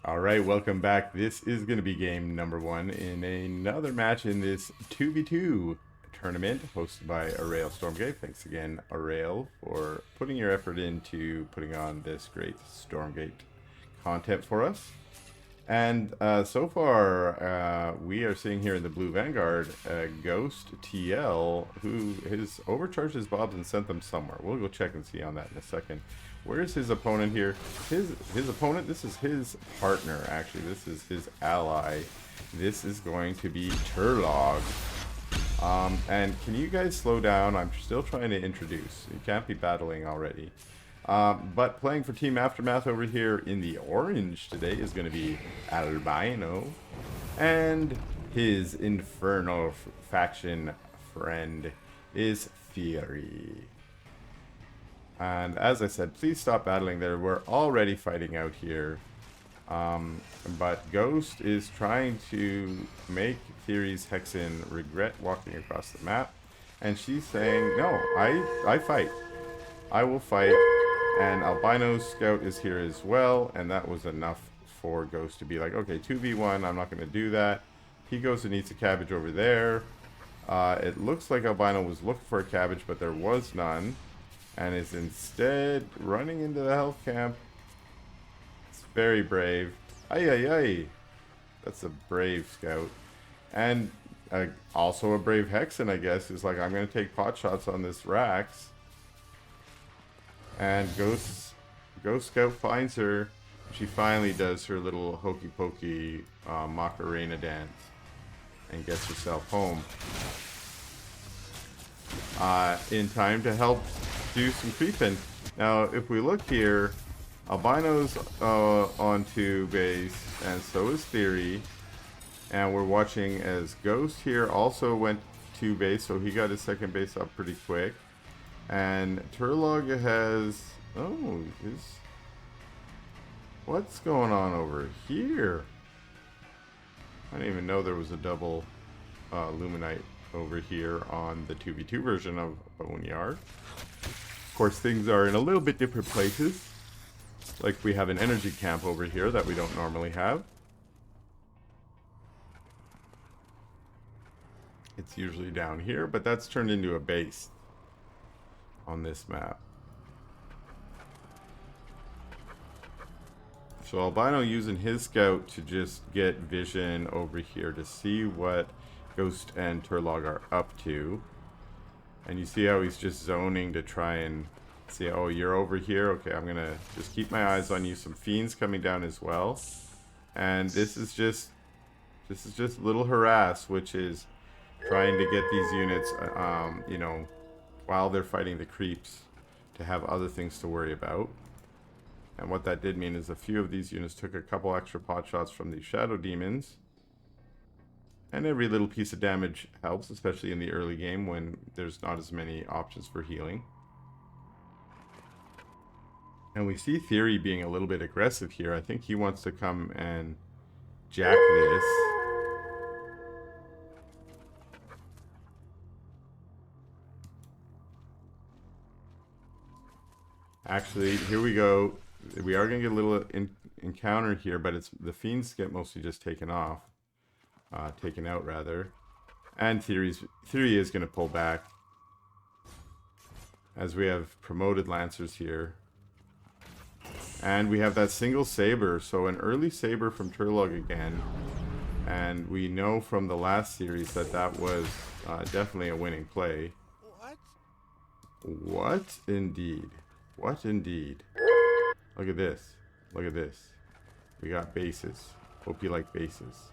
Alright, welcome back. This is going to be game number 1 in another match in this 2v2 tournament hosted by Aureil Stormgate. Thanks again, Aureil, for putting your effort into putting on this great Stormgate content for us. And so far, we are seeing here in the Blue Vanguard, ghosttl, who has overcharged his bobs and sent them somewhere. We'll go check and see on that in a second. Where's his opponent here? His opponent, this is his partner, actually. This is his ally. This is going to be Turlagh. And can you guys slow down? I'm still trying to introduce. You can't be battling already. But playing for Team Aftermath over here in the orange today is going to be Albino. And his infernal faction friend is TheoRy. And as I said, please stop battling there. We're already fighting out here. But Ghost is trying to make TheoRy's Hexen regret walking across the map. And she's saying, no, I fight. I will fight. And Albino's scout is here as well. And that was enough for Ghost to be like, okay, 2v1, I'm not going to do that. He goes and eats a cabbage over there. It looks like Albino was looking for a cabbage, but there was none. And is instead running into the health camp. It's very brave. Ay, ay, ay. That's a brave scout. And also a brave Hexen, I guess, is like, I'm going to take pot shots on this Rax. And Ghost Scout finds her. She finally does her little hokey pokey Macarena dance. And gets herself home. In time to help do some creeping. Now, if we look here, Albino's onto base, and so is TheoRy. And we're watching as Ghost here also went to base, so he got his second base up pretty quick. And Turlagh has... oh, what's going on over here? I didn't even know there was a double Luminite over here on the 2v2 version of Boneyard. Of course, things are in a little bit different places. Like we have an energy camp over here that we don't normally have. It's usually down here, but that's turned into a base on this map. So Albino using his scout to just get vision over here to see what Ghost and Turlagh are up to. And you see how he's just zoning to try and see, oh, you're over here? Okay, I'm going to just keep my eyes on you. Some fiends coming down as well. And this is just little harass, which is trying to get these units, you know, while they're fighting the creeps, to have other things to worry about. And what that did mean is a few of these units took a couple extra pot shots from these shadow demons. And every little piece of damage helps, especially in the early game when there's not as many options for healing. And we see TheoRy being a little bit aggressive here. I think he wants to come and jack this. Actually, here we go. We are going to get a little encounter here, but it's the fiends get mostly just taken off. Taken out, rather. And TheoRy is going to pull back. As we have promoted Lancers here. And we have that single saber. So an early saber from Turlagh again. And we know from the last series that that was definitely a winning play. What indeed? What indeed? Look at this. Look at this. We got bases. Hope you like bases.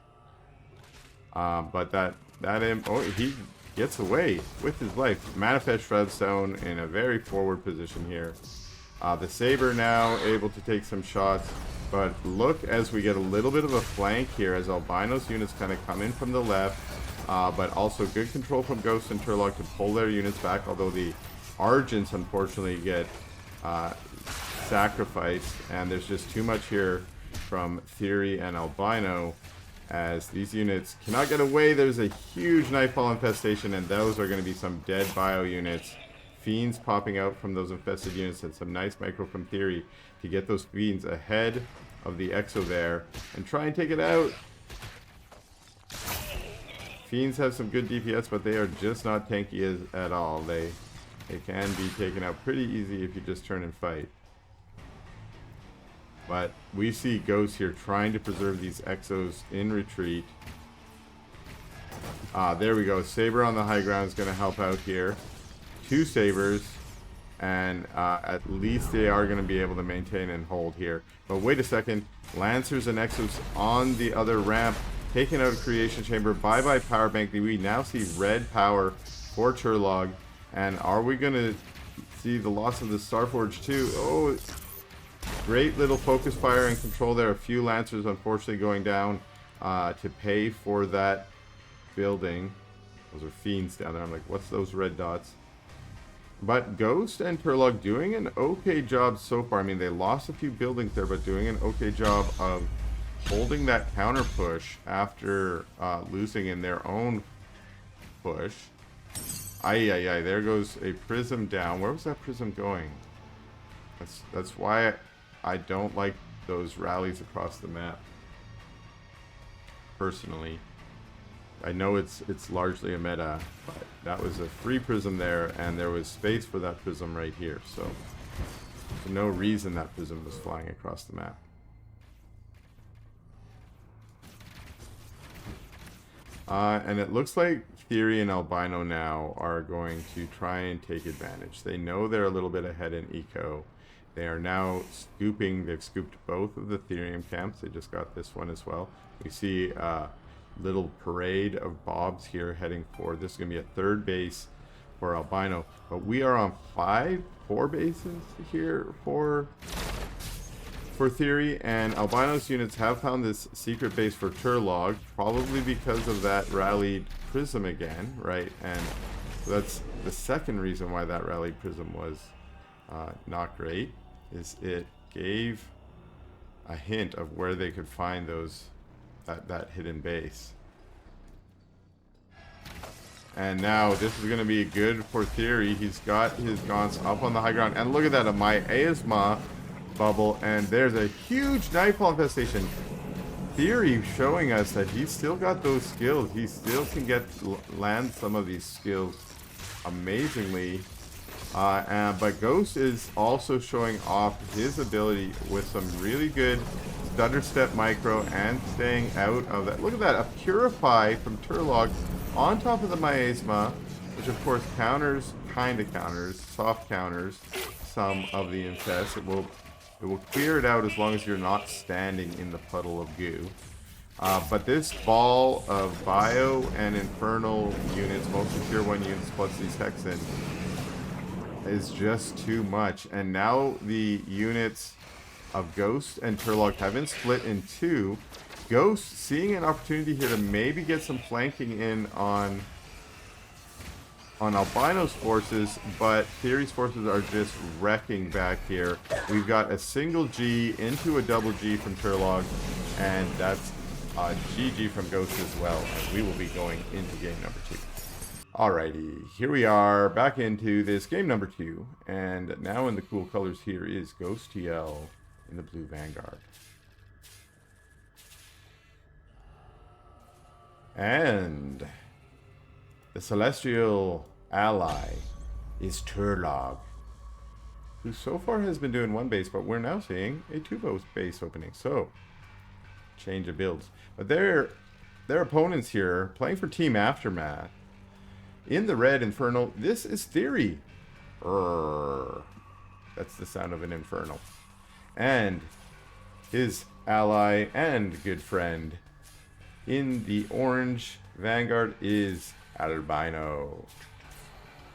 But that oh, he gets away with his life. Manifest Shroudstone in a very forward position here. The Saber now able to take some shots, but look as we get a little bit of a flank here as Albino's units kind of come in from the left, but also good control from Ghost and Turlagh to pull their units back, although the Argents unfortunately get sacrificed, and there's just too much here from TheoRy and Albino. As these units cannot get away, there's a huge Nightfall infestation, and those are going to be some dead bio units. Fiends popping out from those infested units, and some nice micro from TheoRy to get those fiends ahead of the Exo there and try and take it out. Fiends have some good DPS, but they are just not tanky at all. They can be taken out pretty easy if you just turn and fight. But we see Ghost here trying to preserve these Exos in retreat. There we go. Saber on the high ground is going to help out here. 2 Sabers. And at least they are going to be able to maintain and hold here. But wait a second. Lancers and Exos on the other ramp. Taking out a Creation Chamber. Bye-bye Power Bank. We now see red power for Turlagh. And are we going to see the loss of the Starforge too? Oh, great little focus fire and control there. A few Lancers unfortunately going down to pay for that building. Those are Fiends down there. I'm like, what's those red dots? But Ghost and Turlagh doing an okay job so far. I mean, they lost a few buildings there, but doing an okay job of holding that counter push after losing in their own push. There goes a prism down. Where was that prism going? That's why I don't like those rallies across the map. Personally. I know it's largely a meta, but that was a free prism there, and there was space for that prism right here. So there's no reason that prism was flying across the map. And it looks like TheoRy and Albino now are going to try and take advantage. They know they're a little bit ahead in eco. They are now scooping. They've scooped both of the Therium camps. They just got this one as well. We see a little parade of Bobs here heading forward. This is going to be a 3rd base for Albino. But we are on 4 bases here for TheoRy, and Albino's units have found this secret base for Turlagh, probably because of that rallied prism again, right? And that's the second reason why that rallied prism was not great, is it gave a hint of where they could find those that hidden base. And now this is going to be good for TheoRy. He's got his gaunts up on the high ground, and look at that, a miasma bubble, and there's a huge nightfall infestation. TheoRy showing us that he's still got those skills. He still can land some of these skills amazingly. But Ghost is also showing off his ability with some really good stutter step micro and staying out of that. Look at that, a Purify from Turlagh on top of the miasma, which of course counters, soft counters some of the infest. It will clear it out as long as you're not standing in the puddle of goo. But this ball of bio and infernal units, mostly tier 1 units plus these Hexen, is just too much. And now the units of Ghost and Turlagh have been split in 2. Ghost seeing an opportunity here to maybe get some flanking in on Albino's forces, but TheoRy's forces are just wrecking back here. We've got a single G into a double G from Turlagh, and that's a GG from Ghost as well, as we will be going into game number 2. Alrighty, here we are back into this game number 2, and now in the cool colors here is ghosttl in the blue Vanguard. And the celestial ally is Turlagh, who so far has been doing 1 base, but we're now seeing a 2 base opening. So, change of builds. But their opponents here, playing for Team Aftermath, in the red Infernal, this is TheoRy. That's the sound of an Infernal. And his ally and good friend in the orange Vanguard is Albino.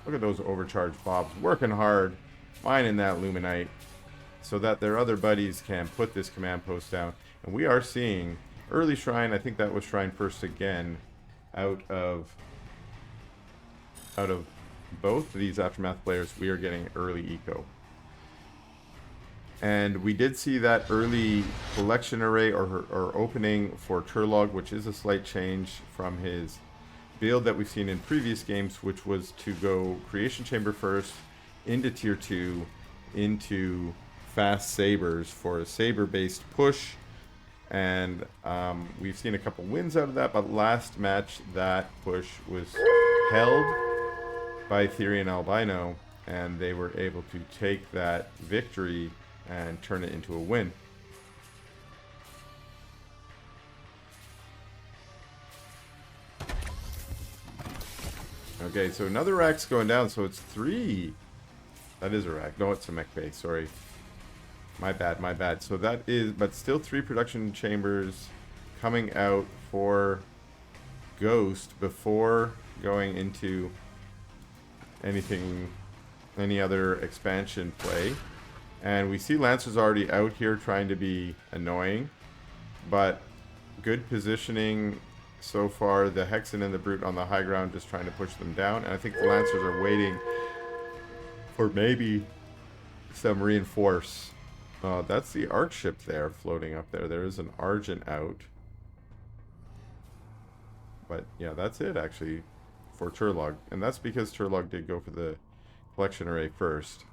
Look at those overcharged Bobs, working hard, mining that Luminite, so that their other buddies can put this command post down. And we are seeing early Shrine, I think that was Shrine first again, out of both of these Aftermath players, we are getting early eco. And we did see that early collection array or opening for Turlagh, which is a slight change from his build that we've seen in previous games, which was to go Creation Chamber first, into tier 2, into fast sabers for a saber-based push. And we've seen a couple wins out of that, but last match that push was held by TheoRy and Albino, and they were able to take that victory and turn it into a win. Okay, so another rack's going down, so it's 3. That is a rack. No, it's a mech base, sorry. My bad, my bad. So that is, but still 3 production chambers coming out for Ghost before going into anything, any other expansion play. And we see Lancer's already out here trying to be annoying, but good positioning so far. The Hexen and the Brute on the high ground just trying to push them down. And I think the Lancers are waiting for maybe some reinforce. That's the Arc ship there floating up there. There is an Argent out. But yeah, that's it actually for Turlagh. And that's because Turlagh did go for the collection array first.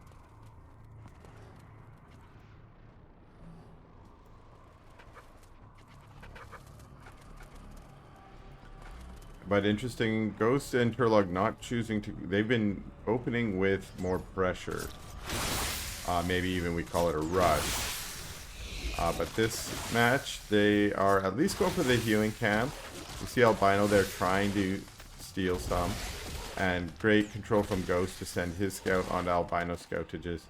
But interesting, Ghost and Turlagh not choosing to... They've been opening with more pressure. Maybe even we call it a rush. But this match, they are at least going for the healing camp. You see Albino there trying to steal some. And great control from Ghost to send his scout onto Albino scout to just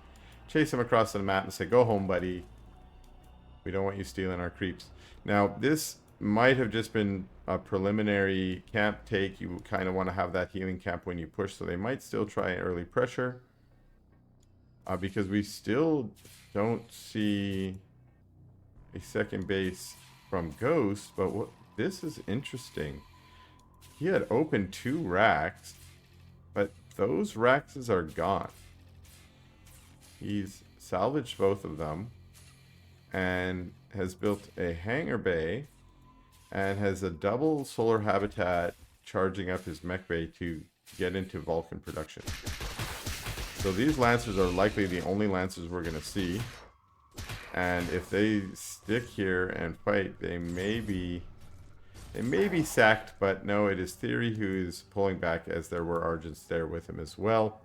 chase him across the map and say, go home, buddy. We don't want you stealing our creeps. Now, this might have just been a preliminary camp take. You kind of want to have that healing camp when you push, so they might still try early pressure. Because we still don't see a second base from Ghost, but this is interesting. He had opened 2 racks, but those racks are gone. He's salvaged both of them and has built a hangar bay and has a double solar habitat charging up his mech bay to get into Vulcan production. So these Lancers are likely the only Lancers we're going to see. And if they stick here and fight, they may be sacked, but no, it is TheoRy who is pulling back, as there were Argents there with him as well.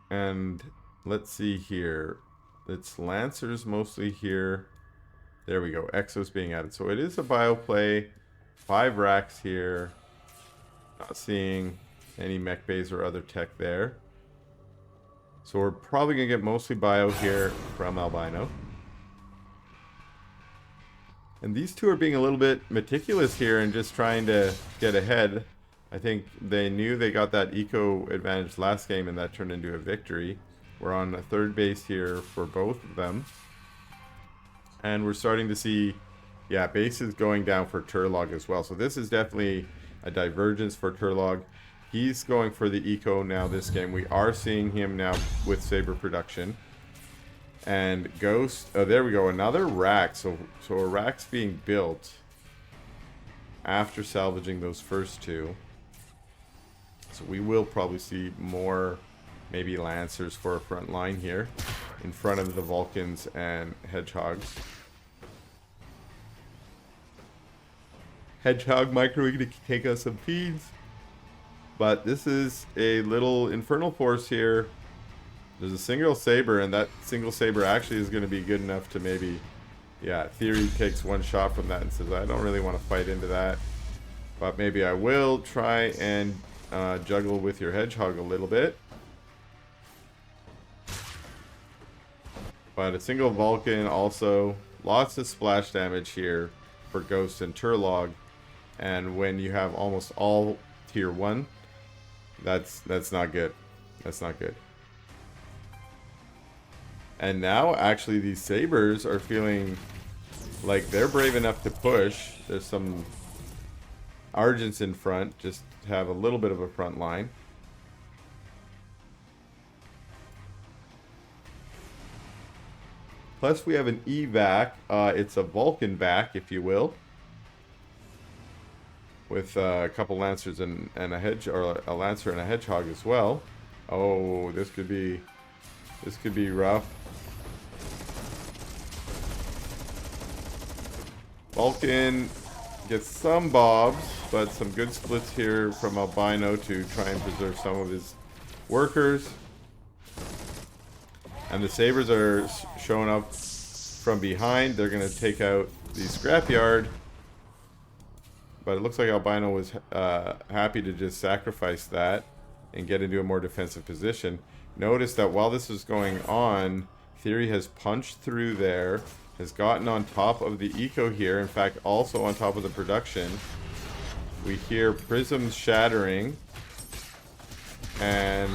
And let's see here. It's Lancers mostly here. There we go. Exos being added. So it is a bio play. 5 racks here. Not seeing any mech bays or other tech there. So we're probably going to get mostly bio here from Albino. And these two are being a little bit meticulous here and just trying to get ahead. I think they knew they got that eco advantage last game and that turned into a victory. We're on a 3rd base here for both of them. And we're starting to see, yeah, bases going down for Turlagh as well. So this is definitely a divergence for Turlagh. He's going for the eco now this game. We are seeing him now with Saber production. And Ghost, oh, there we go, another rack. So a rack's being built after salvaging those first 2. So we will probably see more, maybe Lancers for a front line here in front of the Vulcans and Hedgehogs. Hedgehog micro to take us some feeds. But this is a little Infernal Force here. There's a single Saber, and that single Saber actually is going to be good enough to maybe... Yeah, TheoRy takes 1 shot from that and says, I don't really want to fight into that. But maybe I will try and juggle with your Hedgehog a little bit. But a single Vulcan also. Lots of splash damage here for Ghost and Turlagh. And when you have almost all tier 1, that's not good. That's not good. And now actually these Sabers are feeling like they're brave enough to push. There's some Argents in front, just to have a little bit of a front line. Plus we have an evac. It's a Vulcan vac, if you will, with a couple Lancers and a hedge, or a Lancer and a Hedgehog as well. Oh, this could be rough. Vulcan gets some bobs, but some good splits here from Albino to try and preserve some of his workers. And the Sabres are showing up from behind. They're going to take out the scrapyard. But it looks like Albino was happy to just sacrifice that and get into a more defensive position. Notice that while this is going on, TheoRy has punched through there, has gotten on top of the eco here, in fact also on top of the production. We hear prisms shattering, and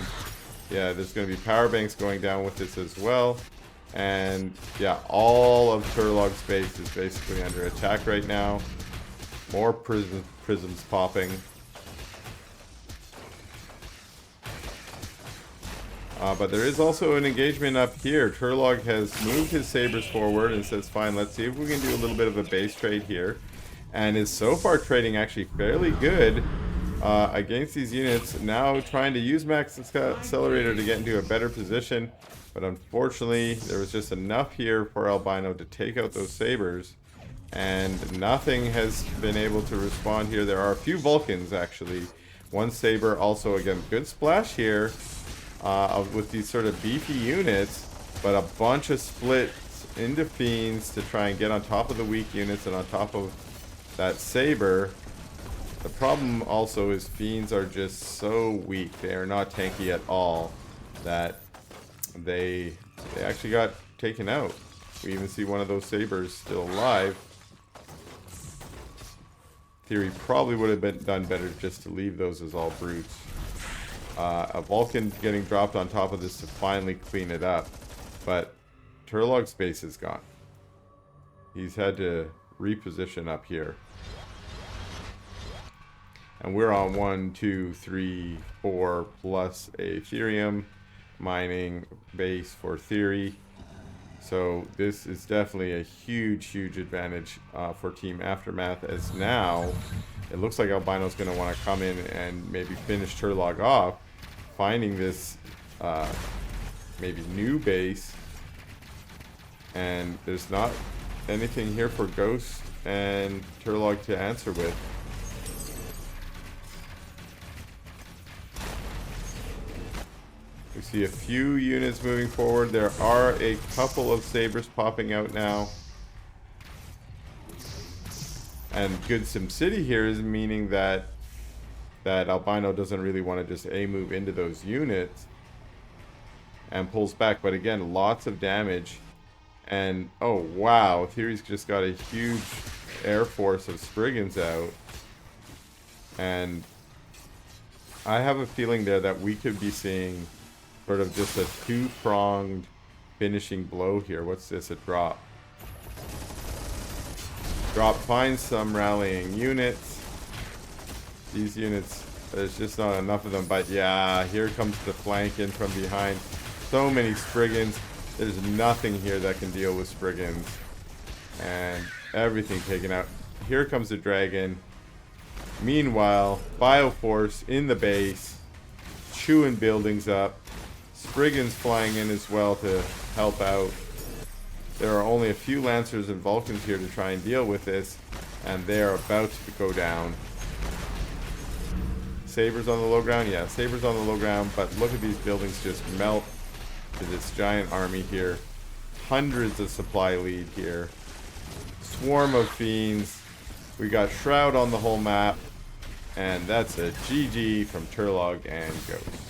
yeah, there's going to be power banks going down with this as well. And yeah, all of Turlagh's base is basically under attack right now. More prisms popping. But there is also an engagement up here. Turlagh has moved his Sabres forward and says, fine, let's see if we can do a little bit of a base trade here. And is so far trading actually fairly good against these units. Now trying to use Max Accelerator to get into a better position. But unfortunately, there was just enough here for Albino to take out those Sabres. And nothing has been able to respond here. There are a few Vulcans, actually. One Sabre also, again, good splash here. With these sort of beefy units, but a bunch of splits into Fiends to try and get on top of the weak units and on top of that Sabre. The problem also is Fiends are just so weak. They are not tanky at all that they actually got taken out. We even see one of those Sabres still alive. TheoRy probably would have done better just to leave those as all brutes. A Vulcan getting dropped on top of this to finally clean it up. But Turlagh's base is gone. He's had to reposition up here. And we're on 1, 2, 3, 4 plus a Ethereum mining base for TheoRy. So this is definitely a huge, huge advantage for Team Aftermath, as now it looks like Albino's going to want to come in and maybe finish Turlagh off, finding this maybe new base. And there's not anything here for Ghost and Turlagh to answer with. We see a few units moving forward. There are a couple of Sabres popping out now. And good SimCity here is meaning that Albino doesn't really want to just move into those units and pulls back. But again, lots of damage. And oh wow, TheoRy's just got a huge air force of Spriggans out. And I have a feeling there that we could be seeing sort of just a two-pronged finishing blow here. What's this? A drop. Drop finds some rallying units. These units, there's just not enough of them. But yeah, here comes the flank in from behind. So many Spriggans. There's nothing here that can deal with Spriggans. And everything taken out. Here comes the dragon. Meanwhile, Bioforce in the base, chewing buildings up. Spriggans flying in as well to help out. There are only a few Lancers and Vulcans here to try and deal with this, and they are about to go down. Sabres on the low ground? Yeah, Sabres on the low ground, but look at these buildings just melt to this giant army here. Hundreds of supply lead here. Swarm of Fiends. We got Shroud on the whole map, and that's a GG from Turlagh and Ghost.